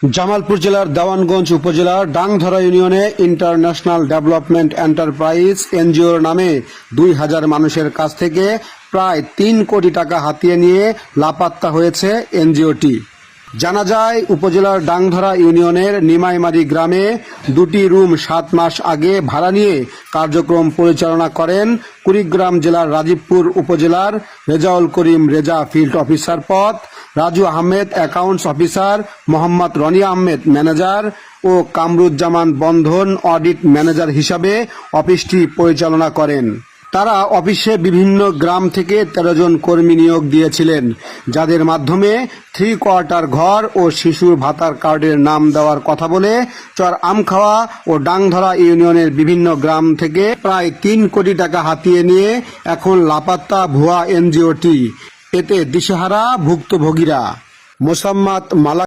জামালপুর জেলার দেওয়ানগঞ্জ উপজেলার ডাংধরা ইউনিয়নে ইন্টারন্যাশনাল ডেভেলপমেন্ট এন্টারপ্রাইজ এনজিওর নামে 2000 মানুষের কাছ থেকে প্রায় 3 কোটি টাকা হাতিয়ে নিয়ে লাপাত্তা হয়েছে এনজিওটি। জানা যায়, উপজেলার ডাংধরা ইউনিয়নের নিমাইমারি গ্রামে 2টি রুম 7 মাস আগে ভাড়া নিয়ে কার্যক্রম পরিচালনা করেন কুড়িগ্রাম জেলার রাজীবপুর উপজেলার রেজাউল করিম রেজা ফিল্ড অফিসার পদ, Raju Ahmed accounts officer, Mohammad Roni Ahmed manager ও কামরুজ্জামান বন্ধন অডিট ম্যানেজার হিসাবে অফিসটি পরিচালনা করেন। তারা অফিসে বিভিন্ন গ্রাম থেকে 13 জন কর্মী নিয়োগ দিয়েছিলেন, যাদের মাধ্যমে 3 কোয়ার্টার ঘর ও শিশুর ভাতার কার্ডের নাম দেওয়ার কথা বলে চর আমখাওয়া ও ডাংধরা ইউনিয়নের বিভিন্ন গ্রাম থেকে প্রায় 3 কোটি টাকা হাতিয়ে নিয়ে এখন লাপাত্তা ভুয়া এনজিওটি। এতে দিশেহারা ভুক্তভোগীরা। মোসাম্মত মালা